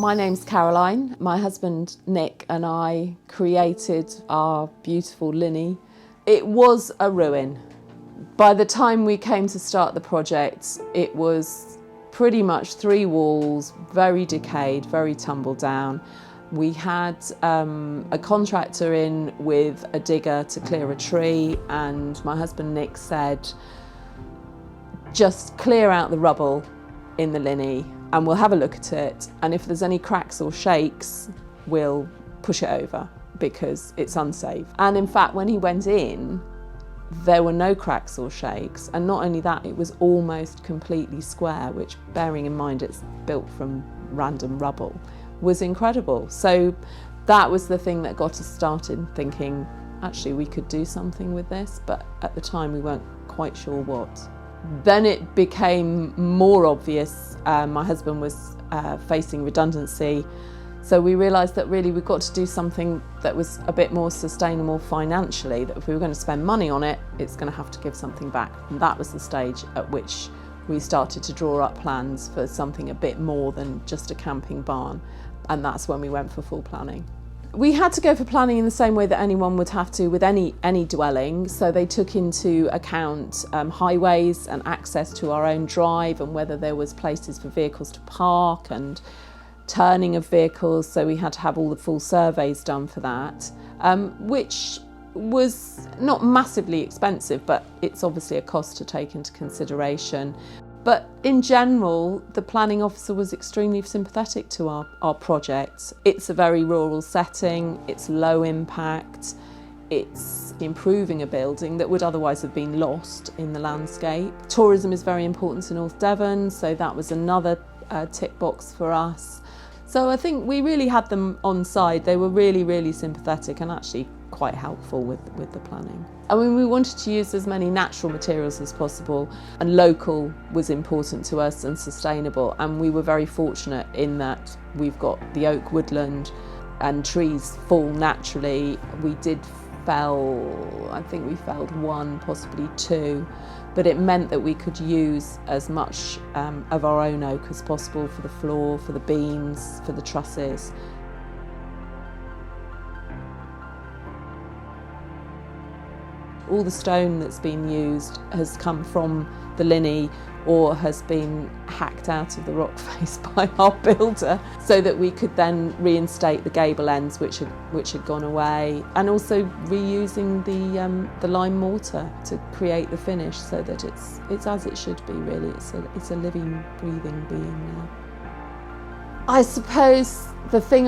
My name's Caroline. My husband Nick and I created our beautiful Linhay. It was a ruin. By the time we came to start the project, it was pretty much 3 walls, very decayed, very tumbled down. We had a contractor in with a digger to clear a tree, and my husband Nick said, just clear out the rubble in the Linhay and we'll have a look at it, and if there's any cracks or shakes, we'll push it over because it's unsafe. And in fact, when he went in, there were no cracks or shakes, and not only that, it was almost completely square, which, bearing in mind it's built from random rubble, was incredible. So that was the thing that got us started thinking, actually we could do something with this, but at the time we weren't quite sure what. Then it became more obvious. My husband was facing redundancy, so we realised that really we've got to do something that was a bit more sustainable financially, that if we were going to spend money on it, it's going to have to give something back. And that was the stage at which we started to draw up plans for something a bit more than just a camping barn, and that's when we went for full planning. We had to go for planning in the same way that anyone would have to with any dwelling. So they took into account highways and access to our own drive, and whether there was places for vehicles to park and turning of vehicles. So we had to have all the full surveys done for that, which was not massively expensive, but it's obviously a cost to take into consideration. But in general, the planning officer was extremely sympathetic to our project. It's a very rural setting, it's low impact, it's improving a building that would otherwise have been lost in the landscape. Tourism is very important to North Devon, so that was another tick box for us. So I think we really had them on side. They were really, really sympathetic and actually quite helpful with the planning. I mean, we wanted to use as many natural materials as possible, and local was important to us and sustainable, and we were very fortunate in that we've got the oak woodland and trees fall naturally. We did fell, I think we felled 1, possibly 2, but it meant that we could use as much of our own oak as possible for the floor, for the beams, for the trusses. All the stone that's been used has come from the Linhay or has been hacked out of the rock face by our builder, so that we could then reinstate the gable ends which had gone away, and also reusing the lime mortar to create the finish, so that it's as it should be really. It's a living, breathing being now. I suppose the thing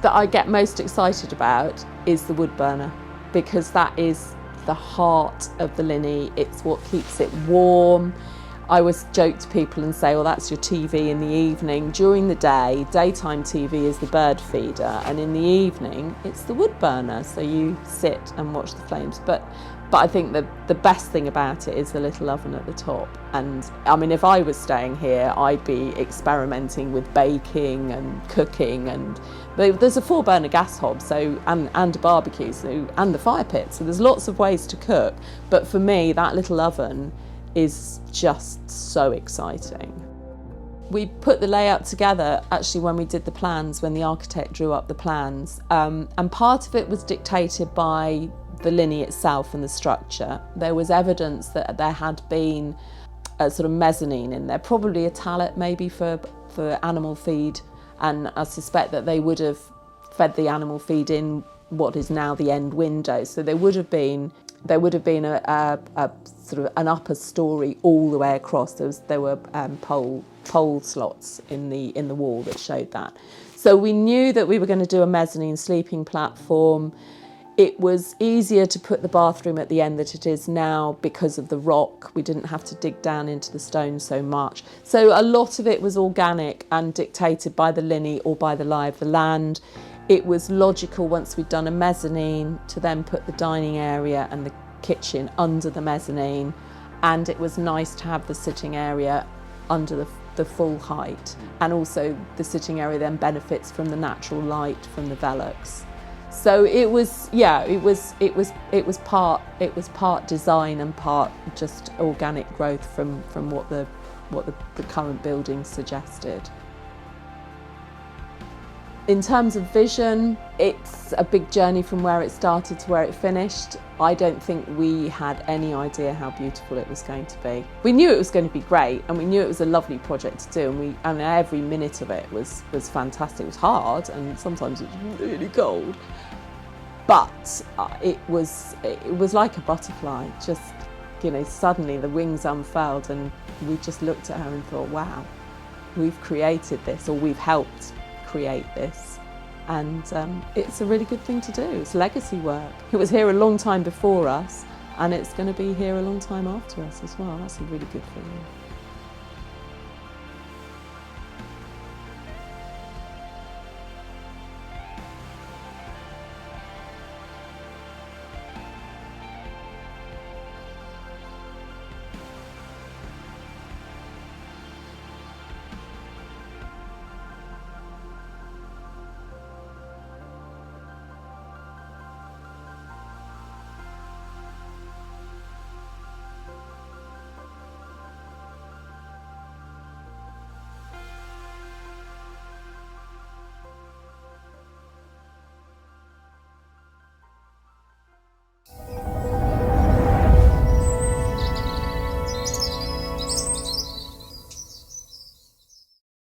that I get most excited about is the wood burner, because that is the heart of the Linhay. It's what keeps it warm. I always joke to people and say, well, that's your TV in the evening. During the day, daytime TV is the bird feeder, and in the evening, it's the wood burner. So you sit and watch the flames. But I think the best thing about it is the little oven at the top. And I mean, if I was staying here, I'd be experimenting with baking and cooking, and there's a 4-burner gas hob, so and a barbecue, and the fire pit. So there's lots of ways to cook. But for me, that little oven is just so exciting. We put the layout together actually when we did the plans, when the architect drew up the plans, and part of it was dictated by the Linhay itself and the structure. There was evidence that there had been a sort of mezzanine in there, probably a tallet maybe for animal feed, and I suspect that they would have fed the animal feed in what is now the end window. So there would have been a sort of an upper story all the way across. There were pole slots in the wall that showed that. So we knew that we were going to do a mezzanine sleeping platform. It was easier to put the bathroom at the end than it is now because of the rock. We didn't have to dig down into the stone so much. So a lot of it was organic and dictated by the Linhay or by the lie of the land. It was logical, once we'd done a mezzanine, to then put the dining area and the kitchen under the mezzanine, and it was nice to have the sitting area under the full height, and also the sitting area then benefits from the natural light from the velux. So it was part design and part just organic growth from what the current building suggested. In terms of vision, it's a big journey from where it started to where it finished. I don't think we had any idea how beautiful it was going to be. We knew it was going to be great, and we knew it was a lovely project to do, and every minute of it was fantastic. It was hard, and sometimes it was really cold. But it was like a butterfly. Just, suddenly the wings unfurled, and we just looked at her and thought, wow, we've created this, or we've helped create this, and it's a really good thing to do. It's legacy work. It was here a long time before us, and it's going to be here a long time after us as well. That's a really good feeling.